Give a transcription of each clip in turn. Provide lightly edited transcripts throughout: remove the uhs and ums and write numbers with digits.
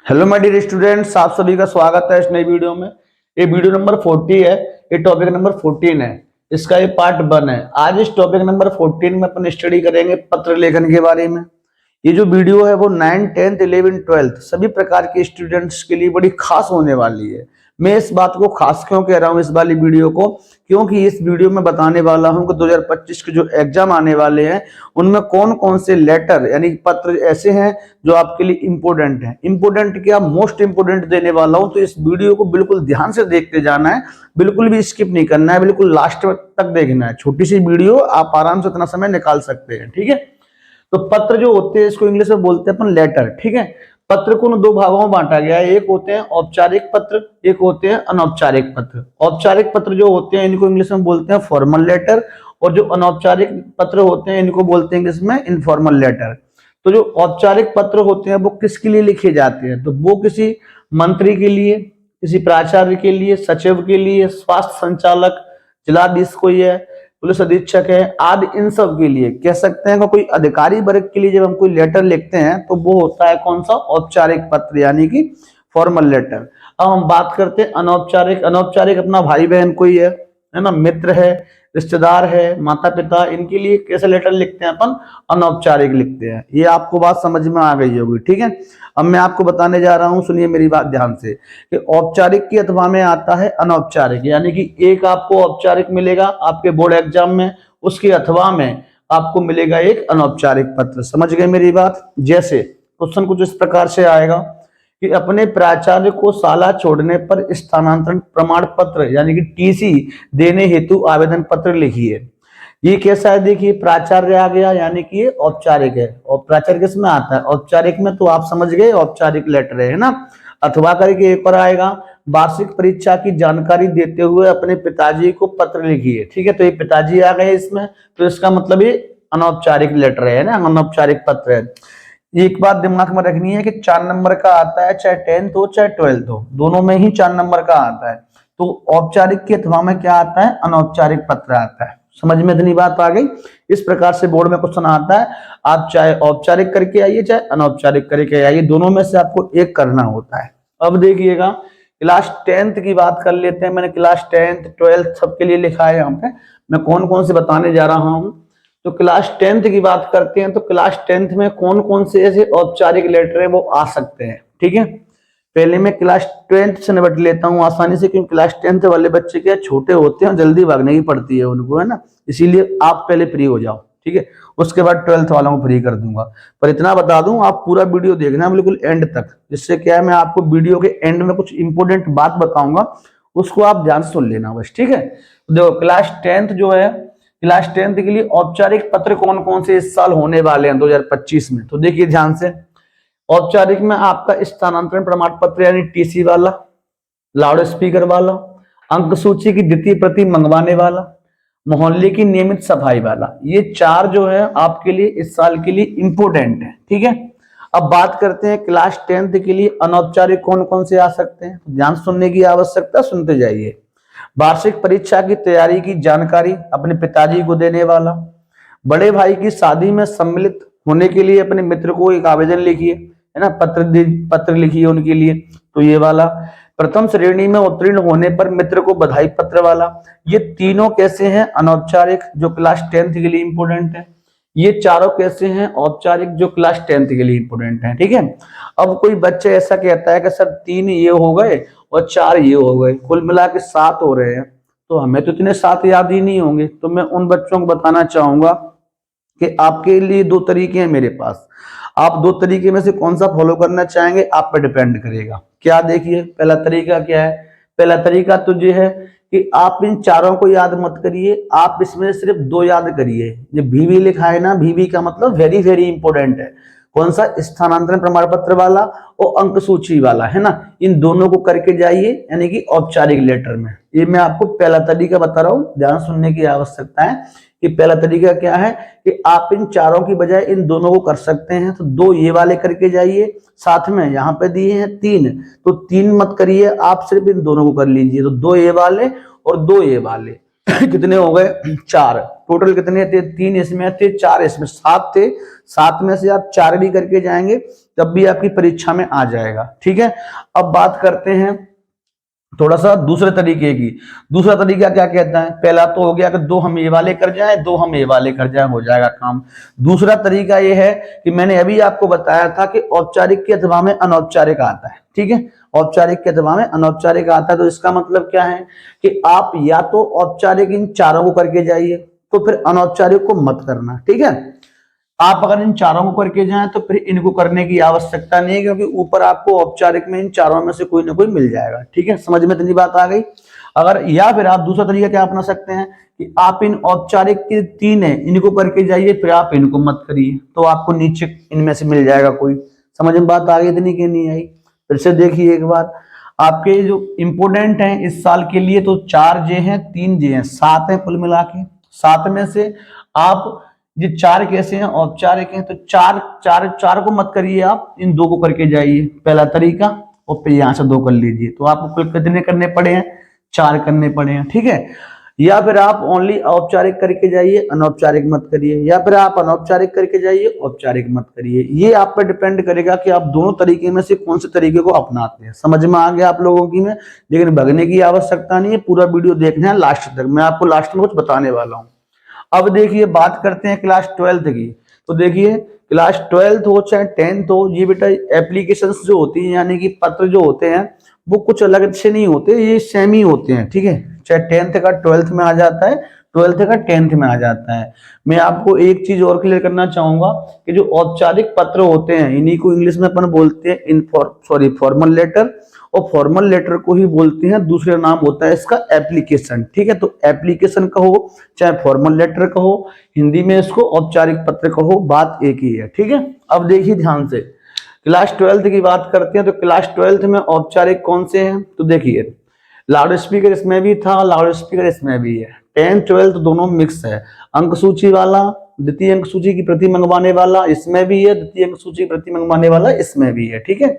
Hello my dear students, आप सभी का स्वागत है इस नई वीडियो में। ये वीडियो नंबर 40 है। ये टॉपिक नंबर 14 है। इसका ये पार्ट 1 है। आज इस टॉपिक नंबर 14 में अपन स्टडी करेंगे पत्र लेखन के बारे में। ये जो वीडियो है वो 9, 10th, 11, 12 सभी प्रकार के स्टूडेंट्स के लिए बड़ी खास होने वाली है। मैं इस बात को खास क्यों कह रहा हूँ इस वाली वीडियो को, क्योंकि इस वीडियो में बताने वाला हूँ कि 2025 के जो एग्जाम आने वाले हैं उनमें कौन कौन से लेटर यानी पत्र ऐसे हैं जो आपके लिए इंपोर्टेंट है। इंपोर्टेंट क्या, मोस्ट इंपोर्टेंट देने वाला हूं, तो इस वीडियो को बिल्कुल ध्यान से देखते जाना है, बिल्कुल भी स्किप नहीं करना है, बिल्कुल लास्ट तक देखना है। छोटी सी वीडियो, आप आराम से इतना समय निकाल सकते हैं। ठीक है, तो पत्र जो होते हैं इसको इंग्लिश में बोलते हैं अपन लेटर। ठीक है, पत्र को दो भागों में बांटा गया है। एक होते हैं औपचारिक पत्र, एक होते हैं अनौपचारिक पत्र। औपचारिक पत्र जो होते हैं इनको इंग्लिश में बोलते हैं फॉर्मल लेटर, और जो अनौपचारिक पत्र होते हैं इनको बोलते हैं इंग्लिश में इनफॉर्मल लेटर। तो जो औपचारिक पत्र होते हैं वो किसके लिए लिखे जाते हैं, तो वो किसी मंत्री के लिए, किसी प्राचार्य के लिए, सचिव के लिए, स्वास्थ्य संचालक, जिलाधीश कोई है, पुलिस अधीक्षक है आदि, इन सब के लिए कह सकते हैं। कोई अधिकारी वर्ग के लिए जब हम कोई लेटर लिखते हैं तो वो होता है कौन सा, औपचारिक पत्र यानी कि फॉर्मल लेटर। अब हम बात करते हैं अनौपचारिक। अनौपचारिक अपना भाई बहन कोई है ना, मित्र है, रिश्तेदार है, माता पिता, इनके लिए कैसे लेटर लिखते हैं अपन, अनौपचारिक लिखते हैं। ये आपको बात समझ में आ गई होगी। ठीक है, अब मैं आपको बताने जा रहा हूं, सुनिए मेरी बात ध्यान से, कि औपचारिक की अथवा में आता है अनौपचारिक, यानी कि एक आपको औपचारिक मिलेगा आपके बोर्ड एग्जाम में, उसके अथवा में आपको मिलेगा एक अनौपचारिक पत्र। समझ गए मेरी बात। जैसे क्वेश्चन कुछ इस प्रकार से आएगा कि अपने प्राचार्य को शाला छोड़ने पर स्थानांतरण प्रमाण पत्र यानी कि टीसी देने हेतु आवेदन पत्र लिखिए। ये कैसा है, देखिए प्राचार्य आ गया यानी कि ये औपचारिक है। और प्राचार्य किस में आता है, औपचारिक में, तो आप समझ गए औपचारिक लेटर है ना। अथवा करके एक और आएगा, वार्षिक परीक्षा की जानकारी देते हुए अपने पिताजी को पत्र लिखिए। ठीक है, तो ये पिताजी आ गए इसमें, तो इसका मतलब ये अनौपचारिक लेटर है ना, अनौपचारिक पत्र है। एक बात दिमाग में रखनी है कि 4 नंबर का आता है, चाहे 10th हो चाहे 12th हो, दोनों में ही 4 नंबर का आता है। तो औपचारिक के अथवा में क्या आता है, अनौपचारिक पत्र आता है। समझ में इतनी बात आ गई। इस प्रकार से बोर्ड में क्वेश्चन आता है, आप चाहे औपचारिक करके आइए चाहे अनौपचारिक करके आइए, दोनों में से आपको एक करना होता है। अब देखिएगा क्लास 10th की बात कर लेते हैं। मैंने क्लास 10th 12th सबके लिए लिखा है यहाँ पे, मैं कौन कौन से बताने जा रहा हूँ। तो क्लास 10th की बात करते हैं, तो क्लास 10th में कौन कौन से ऐसे औपचारिक लेटर है वो आ सकते हैं। ठीक है, पहले मैं क्लास 10th से निपट लेता हूँ आसानी से, क्योंकि क्लास 10th वाले बच्चे क्या छोटे होते हैं, जल्दी भागने की पड़ती है उनको, है ना, इसीलिए आप पहले फ्री हो जाओ। ठीक है, उसके बाद 12th वालों को फ्री कर दूंगा। पर इतना बता दूं, आप पूरा वीडियो देखना बिल्कुल एंड तक, जिससे क्या है मैं आपको वीडियो के एंड में कुछ इंपोर्टेंट बात बताऊंगा, उसको आप ध्यान से सुन लेना बस। ठीक है, देखो क्लास 10th जो है, क्लास 10th के लिए औपचारिक पत्र कौन कौन से इस साल होने वाले हैं 2025 में, तो देखिए ध्यान से। औपचारिक में आपका स्थानांतरण प्रमाण पत्र यानी टीसी वाला, लाउड स्पीकर वाला, अंक सूची की द्वितीय प्रति मंगवाने वाला, मोहल्ले की नियमित सफाई वाला, ये 4 जो है आपके लिए इस साल के लिए इंपोर्टेंट है। ठीक है, अब बात करते हैं क्लास 10th के लिए अनौपचारिक कौन कौन से आ सकते हैं, तो ध्यान सुनने की आवश्यकता, सुनते जाइए। वार्षिक परीक्षा की तैयारी की जानकारी अपने पिताजी को देने वाला, बड़े भाई की शादी में सम्मिलित होने के लिए अपने मित्र को एक आवेदन लिखिए, है ना, पत्र लिखिए उनके लिए, तो ये वाला। प्रथम श्रेणी में उत्तीर्ण होने पर मित्र को बधाई पत्र वाला, ये तीनों कैसे हैं, अनौपचारिक जो क्लास 10th के लिए इंपोर्टेंट है। ये चारों कैसे हैं, औपचारिक जो क्लास 10th के लिए इंपोर्टेंट है। ठीक है, अब कोई बच्चा ऐसा कहता है कि सर 3 ये हो गए और 4 ये हो गए, कुल मिला के 7 हो रहे हैं, तो हमें तो इतने 7 याद ही नहीं होंगे। तो मैं उन बच्चों को बताना चाहूंगा कि आपके लिए 2 तरीके हैं मेरे पास, आप 2 तरीके में से कौन सा फॉलो करना चाहेंगे आप पे डिपेंड करेगा। क्या, देखिए पहला तरीका क्या है, पहला तरीका तो ये है कि आप इन चारों को याद मत करिए, आप इसमें सिर्फ 2 याद करिए। ये VV लिखा है ना, VV का मतलब वेरी वेरी इंपॉर्टेंट है। कौन सा, स्थानांतरण प्रमाण पत्र वाला और अंक सूची वाला, है ना, इन दोनों को करके जाइए यानी कि औपचारिक लेटर में। ये मैं आपको पहला तरीका बता रहा हूँ, ध्यान सुनने की आवश्यकता है कि पहला तरीका क्या है कि आप इन चारों की बजाय इन दोनों को कर सकते हैं। तो 2 ये वाले करके जाइए, साथ में यहाँ पे दिए हैं 3, तो 3 मत करिए, आप सिर्फ इन दोनों को कर लीजिए। तो 2 ये वाले और 2 ये वाले, कितने हो गए 4, टोटल कितने थे 3 इसमें थे 4 इसमें 7 थे, 7 में से आप 4 भी करके जाएंगे तब भी आपकी परीक्षा में आ जाएगा। ठीक है, अब बात करते हैं थोड़ा सा दूसरे तरीके की। दूसरा तरीका क्या कहता है, पहला तो हो गया कि 2 हम ये वाले कर जाएं 2 हम ये वाले कर जाएं, हो जाएगा काम। दूसरा तरीका ये है कि मैंने अभी आपको बताया था कि औपचारिक के अथवा में अनौपचारिक आता है। ठीक है, औपचारिक के अथवा में अनौपचारिक आता है, तो इसका मतलब क्या है कि आप या तो औपचारिक इन चारों को करके जाइए, तो फिर अनौपचारिक को मत करना। ठीक है, आप अगर इन चारों को करके जाएं तो फिर इनको करने की आवश्यकता नहीं है, क्योंकि ऊपर आपको औपचारिक में इन चारों में से कोई ना कोई मिल जाएगा। ठीक है, समझ में इतनी बात आ गई। अगर या फिर आप दूसरा तरीका क्या अपना सकते हैं कि आप इन औपचारिक के 3 है इनको करके जाइए, फिर आप इनको मत करिए, तो आपको नीचे इनमें से मिल जाएगा कोई। समझ में बात आ गई इतनी कि नहीं आई? फिर से देखिए एक बार, आपके जो इंपोर्टेंट हैं इस साल के लिए तो 4 जे हैं 3 जे हैं 7 है कुल मिला के। 7 में से आप ये 4 कैसे हैं औपचारिक हैं, तो 4 को मत करिए, आप इन 2 को करके जाइए, पहला तरीका, और फिर यहां से 2 कर लीजिए, तो आपको कुल कितने करने पड़े हैं 4 करने पड़े हैं। ठीक है, या फिर आप ओनली औपचारिक करके जाइए अनौपचारिक मत करिए, या फिर आप अनौपचारिक करके जाइए औपचारिक मत करिए। ये आप पर डिपेंड करेगा कि आप दोनों तरीके में से कौन से तरीके को अपनाते हैं। समझ में आ गया आप लोगों की में, लेकिन भगने की आवश्यकता नहीं है, पूरा वीडियो देखना है लास्ट तक, मैं आपको लास्ट में कुछ बताने वाला हूँ। अब देखिए बात करते हैं क्लास 12 की। तो देखिए क्लास 12 हो चाहे 10th हो, ये बेटा एप्लीकेशंस जो होती हैं यानी कि पत्र जो होते हैं वो कुछ अलग से नहीं होते, ये सेम ही होते हैं। ठीक है, चाहे 10th का 12th में आ जाता है, 12th का 10th में आ जाता है। मैं आपको एक चीज और क्लियर करना चाहूंगा कि जो औपचारिक पत्र होते हैं इन्हीं को इंग्लिश में अपन बोलते हैं फॉर्मल लेटर, और फॉर्मल लेटर को ही बोलते हैं, दूसरा नाम होता है इसका एप्लीकेशन। ठीक है, तो एप्लीकेशन कहो चाहे फॉर्मल लेटर कहो, हिंदी में इसको औपचारिक पत्र कहो, बात एक ही है। ठीक है, अब देखिए ध्यान से, क्लास 12 की बात करते हैं तो क्लास 12 में औपचारिक कौन से हैं, तो देखिए लाउड स्पीकर इसमें भी था, लाउड स्पीकर इसमें भी है, 10th 12th दोनों मिक्स है। अंक सूची वाला, द्वितीय अंक सूची की प्रति मंगवाने वाला इसमें भी है, द्वितीय अंक सूची की प्रति मंगवाने वाला इसमें भी है। ठीक है,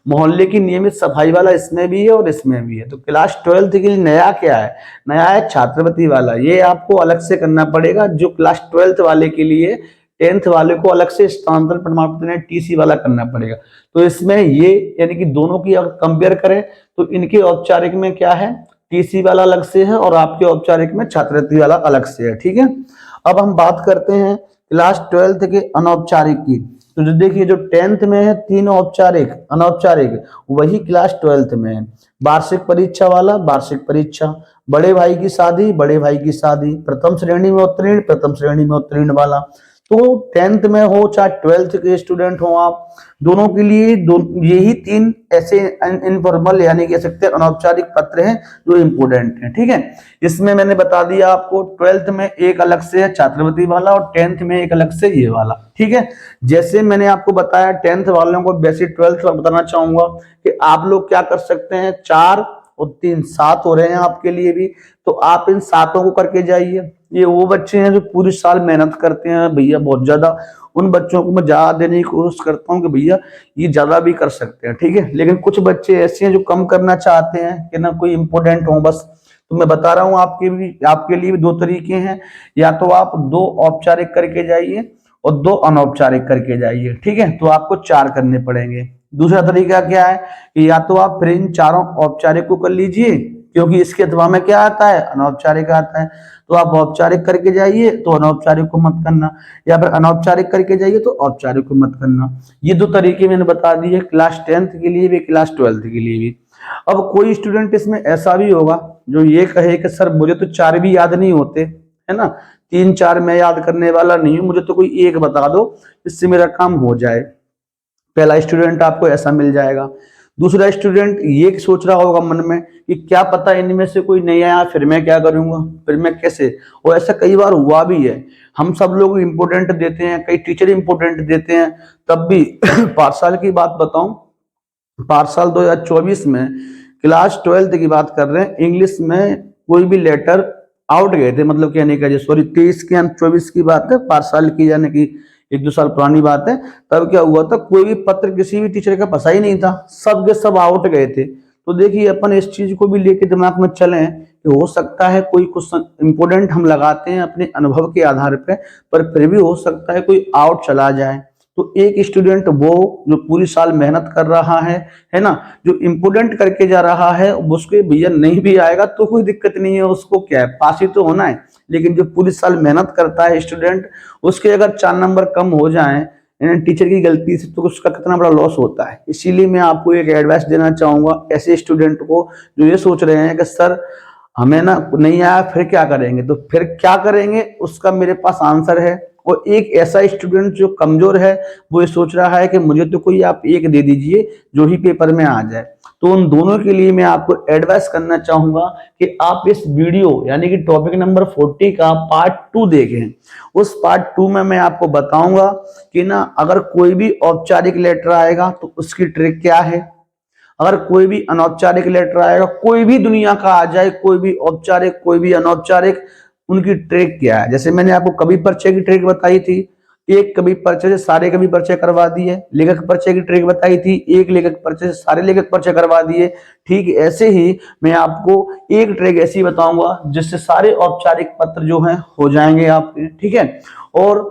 मोहल्ले की नियमित सफाई वाला इसमें भी है और इसमें भी है। तो क्लास 12 के लिए नया क्या है, नया है छात्रवृत्ति वाला, ये आपको अलग से करना पड़ेगा। जो क्लास 12 वाले के लिए 10th वाले को अलग से स्थानांतरण प्रमाण पत्र टीसी वाला करना पड़ेगा। तो इसमें ये यानी कि दोनों की अगर कंपेयर करें तो इनके औपचारिक में क्या है, टीसी वाला अलग से है और आपके औपचारिक में छात्रवृत्ति वाला अलग से है। ठीक है, अब हम बात करते हैं क्लास 12 के अनौपचारिक की। तो जो देखिए जो 10th में है 3 औपचारिक अनौपचारिक, वही क्लास 12 में है। वार्षिक परीक्षा वाला वार्षिक परीक्षा, बड़े भाई की शादी बड़े भाई की शादी, प्रथम श्रेणी में उत्तीर्ण प्रथम श्रेणी में उत्तीर्ण वाला। तो 10th में हो चाहे 12th के स्टूडेंट हो, आप दोनों के लिए यही 3 ऐसे इनफॉर्मल यानी कह सकते हैं अनौपचारिक पत्र हैं जो इंपोर्टेंट हैं। ठीक है, इसमें मैंने बता दिया आपको 12th में एक अलग से है छात्रवृत्ति वाला और 10th में एक अलग से ये वाला। ठीक है, जैसे मैंने आपको बताया 10th वालों को वैसे 12th का बताना चाहूंगा कि आप लोग क्या कर सकते हैं, 4 और 3 7 हो रहे हैं आपके लिए भी, तो आप इन 7 को करके जाइए। ये वो बच्चे हैं जो पूरी साल मेहनत करते हैं भैया बहुत ज्यादा, उन बच्चों को मैं ज्यादा देने की कोशिश करता हूँ कि भैया ये ज्यादा भी कर सकते हैं। ठीक है, लेकिन कुछ बच्चे ऐसे हैं जो कम करना चाहते हैं कि ना कोई इंपोर्टेंट हो बस। तो मैं बता रहा हूँ आपके लिए भी 2 तरीके हैं, या तो आप 2 औपचारिक करके जाइए और 2 अनौपचारिक करके जाइए। ठीक है, तो आपको 4 करने पड़ेंगे। दूसरा तरीका क्या है कि या तो आप फिर इन चारों औपचारिक को कर लीजिए, क्योंकि इसके अथवा में क्या आता है अनौपचारिक आता है, तो आप औपचारिक करके जाइए तो अनौपचारिक को मत करना, या फिर अनौपचारिक करके जाइए तो औपचारिक को मत करना। ये 2 तरीके मैंने बता दिए क्लास 10th के लिए भी क्लास 12th के लिए भी। अब कोई स्टूडेंट इसमें ऐसा भी होगा जो ये कहे कि सर मुझे तो 4 भी याद नहीं होते, है ना, 3 4 मैं याद करने वाला नहीं हूं, मुझे तो कोई एक बता दो इससे मेरा काम हो जाए। पहला स्टूडेंट आपको ऐसा मिल जाएगा। दूसरा स्टूडेंट ये सोच रहा होगा मन में कि क्या पता इनमें से कोई नहीं आया, फिर मैं क्या करूंगा, फिर मैं कैसे, और ऐसा कई बार हुआ भी है। हम सब लोग इंपोर्टेंट देते हैं, कई टीचर इंपोर्टेंट देते हैं, तब भी पाठशाला की बात बताऊं, पाठशाला 2024 में क्लास 12 की बात कर रहे हैं, इंग्लिश में कोई भी लेटर आउट गए थे, मतलब कहने का 23 की 24 की बात है, पाठशाला की यानी कि 1-2 साल पुरानी बात है। तब क्या हुआ था, कोई भी पत्र किसी भी टीचर का फंसा ही नहीं था, सब के सब आउट गए थे। तो देखिए अपन इस चीज को भी लेके दिमाग में चलें कि हो सकता है कोई क्वेश्चन इंपोर्टेंट हम लगाते हैं अपने अनुभव के आधार पर फिर भी हो सकता है कोई आउट चला जाए। तो एक स्टूडेंट वो जो पूरी साल मेहनत कर रहा है ना, जो इंपोर्टेंट करके जा रहा है, उसके भैया नहीं भी आएगा तो कोई दिक्कत नहीं है, उसको क्या है, पास ही तो होना है। लेकिन जो पूरी साल मेहनत करता है स्टूडेंट, उसके अगर 4 नंबर कम हो जाएं टीचर की गलती से, तो उसका कितना बड़ा लॉस होता है। इसीलिए मैं आपको एक एडवाइस देना चाहूंगा ऐसे स्टूडेंट को जो ये सोच रहे हैं कि सर हमें ना नहीं आया फिर क्या करेंगे, तो फिर क्या करेंगे उसका मेरे पास आंसर है। और एक ऐसा स्टूडेंट जो कमजोर है, वो ये सोच रहा है कि मुझे तो कोई आप एक दे दीजिए जो ही पेपर में आ जाए, तो उन दोनों के लिए मैं आपको एडवाइस करना चाहूंगा कि आप इस वीडियो यानी कि टॉपिक नंबर 40 का पार्ट 2 देखें। उस पार्ट 2 में मैं आपको बताऊंगा कि ना अगर कोई भी औपचारिक लेटर आएगा तो उसकी ट्रिक क्या है, अगर कोई भी अनौपचारिक लेटर आएगा, कोई भी दुनिया का आ जाए, कोई भी औपचारिक कोई भी अनौपचारिक, उनकी ट्रिक क्या है। जैसे मैंने आपको कवि परिचय की ट्रिक बताई थी, एक कवि परिचय से सारे कवि परिचय करवा दिए। लेखक परिचय की ट्रिक बताई थी, एक लेखक परिचय से सारे लेखक परिचय करवा दिए। ठीक ऐसे ही मैं आपको एक ट्रिक ऐसी बताऊंगा जिससे सारे औपचारिक पत्र जो हैं हो जाएंगे आपके, ठीक है। और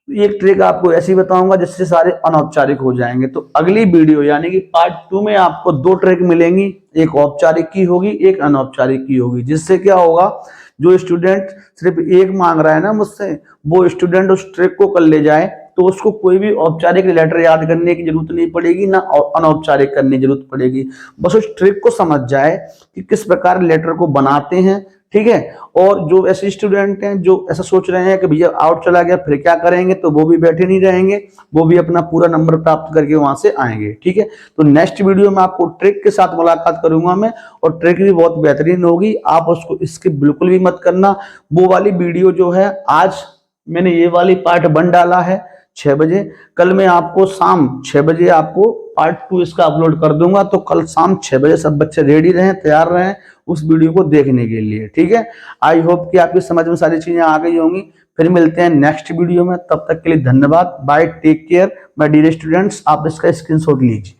एक ट्रिक आपको ऐसी बताऊंगा जिससे सारे अनौपचारिक हो जाएंगे। तो अगली वीडियो यानी कि पार्ट 2 में आपको 2 ट्रिक मिलेंगी, एक औपचारिक की होगी, एक अनौपचारिक की होगी। जिससे क्या होगा, जो स्टूडेंट सिर्फ एक मांग रहा है ना मुझसे, वो स्टूडेंट उस ट्रिक को कर ले जाए तो उसको कोई भी औपचारिक लेटर याद करने की जरूरत नहीं पड़ेगी, ना अनौपचारिक करने की जरूरत पड़ेगी। बस उस ट्रिक को समझ जाए कि किस प्रकार लेटर को बनाते हैं, ठीक है। और जो ऐसे स्टूडेंट हैं जो ऐसा सोच रहे हैं कि भैया आउट चला गया फिर क्या करेंगे, तो वो भी बैठे नहीं रहेंगे, वो भी अपना पूरा नंबर प्राप्त करके वहां से आएंगे, ठीक है। तो नेक्स्ट वीडियो में आपको ट्रिक के साथ मुलाकात करूंगा मैं, और ट्रिक भी बहुत बेहतरीन होगी, आप उसको स्किप बिल्कुल भी मत करना। वो वाली वीडियो जो है, आज मैंने ये वाली पार्ट 1 डाला है 6 बजे, कल मैं आपको शाम 6 बजे आपको पार्ट 2 इसका अपलोड कर दूंगा। तो कल शाम 6 बजे सब बच्चे रेडी रहें, तैयार रहें उस वीडियो को देखने के लिए, ठीक है। आई होप कि आपकी समझ में सारी चीजें आ गई होंगी। फिर मिलते हैं नेक्स्ट वीडियो में, तब तक के लिए धन्यवाद, bye, take care my dear students. आप इसका स्क्रीनशॉट लीजिए।